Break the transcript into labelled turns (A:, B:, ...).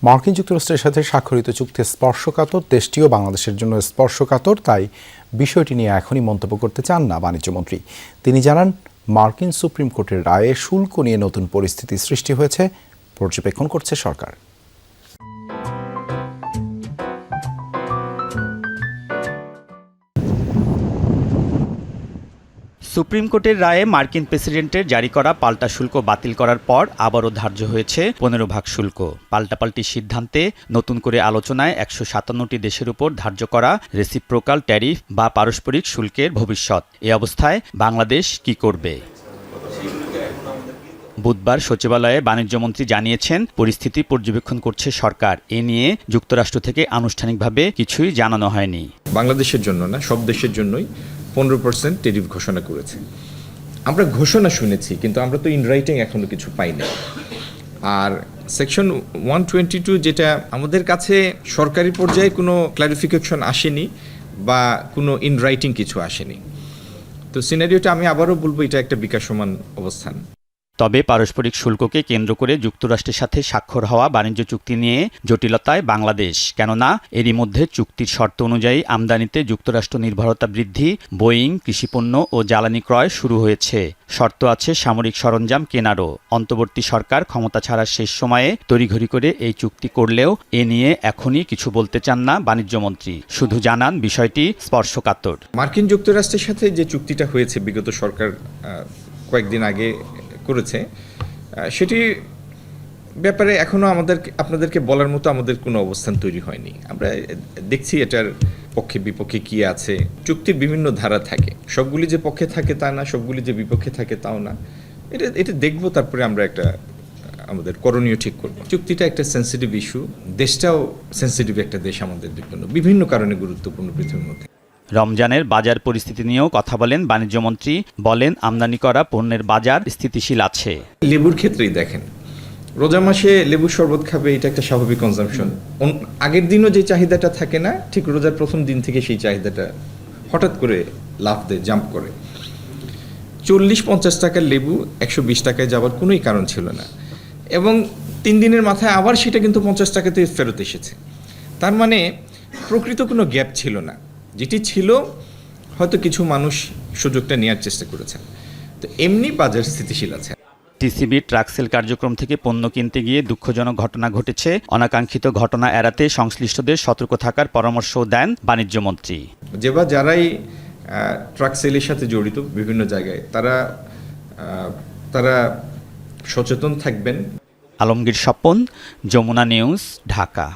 A: মার্কিন যুক্তরাষ্ট্রের সাথে স্বাক্ষরিত চুক্তি স্পর্শকাতর, দেশটিও বাংলাদেশের জন্য স্পর্শকাতর, তাই বিষয়টি নিয়ে এখনই মন্তব্য করতে চান না বাণিজ্যমন্ত্রী। তিনি জানান, মার্কিন সুপ্রিম কোর্টের রায়ে শুল্ক নিয়ে নতুন পরিস্থিতি সৃষ্টি হয়েছে, পর্যবেক্ষণ করছে সরকার।
B: সুপ্রিম কোর্টের রায়ে মার্কিন প্রেসিডেন্টের জারি করা পাল্টা শুল্ক বাতিল করার পর আবারও ধার্য হয়েছে 15% শুল্ক। পাল্টাপাল্টি সিদ্ধান্তে নতুন করে আলোচনায় 157টি দেশের উপর ধার্য করা রেসিপ্রোকাল ট্যারিফ বা পারস্পরিক শুল্কের ভবিষ্যৎ। এ অবস্থায় বাংলাদেশ কি করবে? বুধবার সচিবালয়ে বাণিজ্যমন্ত্রী জানিয়েছেন, পরিস্থিতি পর্যবেক্ষণ করছে সরকার। এ নিয়ে যুক্তরাষ্ট্র থেকে আনুষ্ঠানিকভাবে কিছুই জানানো হয়নি।
C: বাংলাদেশের জন্য না, সব দেশের জন্যই 15% ট্যারিফ ঘোষণা করেছে। আমরা ঘোষণা শুনেছি, কিন্তু আমরা তো ইন রাইটিং এখনো কিছু পাইনি। আর সেকশন 122 যেটা আমাদের কাছে সরকারি পর্যায়ে কোনো ক্লারিফিকেশন আসেনি বা কোনো ইন রাইটিং কিছু আসেনি। তো সিনারিওটা আমি আবারও বলবো, এটা একটা বিকাশমান অবস্থান।
B: তবে পারস্পরিক শুল্ককে কেন্দ্র করে যুক্তরাষ্ট্রের সাথে স্বাক্ষর হওয়া বাণিজ্য চুক্তি নিয়ে জটিলতায় বাংলাদেশ। কেননা এরই মধ্যে চুক্তির শর্ত অনুযায়ী আমদানিতে যুক্তরাষ্ট্র নির্ভরতা বৃদ্ধি, বোয়িং, কৃষিপণ্য ও জ্বালানি ক্রয় শুরু হয়েছে। শর্ত আছে সামরিক সরঞ্জাম কেনারও। অন্তর্বর্তী সরকার ক্ষমতা ছাড়ার শেষ সময়ে তড়িঘড়ি করে এই চুক্তি করলেও এ নিয়ে এখনই কিছু বলতে চান না বাণিজ্যমন্ত্রী। শুধু জানান বিষয়টি স্পর্শকাতর।
C: মার্কিন যুক্তরাষ্ট্রের সাথে যে চুক্তিটা হয়েছে বিগত সরকার কয়েকদিন আগে করেছে, সেটি ব্যাপারে এখনো আপনাদেরকে বলার মতো আমাদের কোনো অবস্থান তৈরি হয়নি। আমরা দেখছি এটার পক্ষে বিপক্ষে কি আছে। চুক্তির বিভিন্ন ধারা থাকে, সবগুলি যে পক্ষে থাকে তা না, সবগুলি যে বিপক্ষে থাকে তাও না। এটা দেখবো, তারপরে আমরা একটা আমাদের করণীয় ঠিক করব। চুক্তিটা একটা সেন্সিটিভ ইস্যু, দেশটাও সেন্সিটিভ একটা দেশ আমাদের জন্য, বিভিন্ন কারণে গুরুত্বপূর্ণ পৃথিবীর মধ্যে।
B: রমজানের বাজার পরিস্থিতি নিয়েও কথা বলেন বাণিজ্যমন্ত্রী। বলেন, আমদানি করা পণ্যের বাজার স্থিতিশীল আছে।
C: লেবুর ক্ষেত্রেই দেখেন, রোজা মাসে লেবুর শরবত খাবে, এটা একটা স্বাভাবিক কনজাম্পশন। আগের দিনও যে চাহিদাটা থাকে না, ঠিক রোজার প্রথম দিন থেকে সেই চাহিদাটা হঠাৎ করে লাফ দেয়, জাম্প করে। 40-50 টাকার লেবু 120 টাকায় যাওয়ার কোনোই কারণ ছিল না, এবং 3 দিনের মাথায় আবার সেটা কিন্তু 50 টাকাতে ফেরত এসেছে। তার মানে প্রকৃত কোনো গ্যাপ ছিল না। যেটি ছিল, হয়তো কিছু মানুষ সুযোগটা নেওয়ার চেষ্টা করেছেন। তো এমনি বাজার স্থিতিশীল আছে।
B: টিসিবির ট্রাক সেল কার্যক্রম থেকে পণ্য কিনতে গিয়ে দুঃখজনক ঘটনা ঘটেছে। অনাকাঙ্ক্ষিত ঘটনা এড়াতে সংশ্লিষ্টদের সতর্ক থাকার পরামর্শও দেন বাণিজ্যমন্ত্রী।
C: যারাই ট্রাক সেলের সাথে জড়িত বিভিন্ন জায়গায়, তারা সচেতন থাকবেন।
B: আলমগীর স্বপন, যমুনা নিউজ, ঢাকা।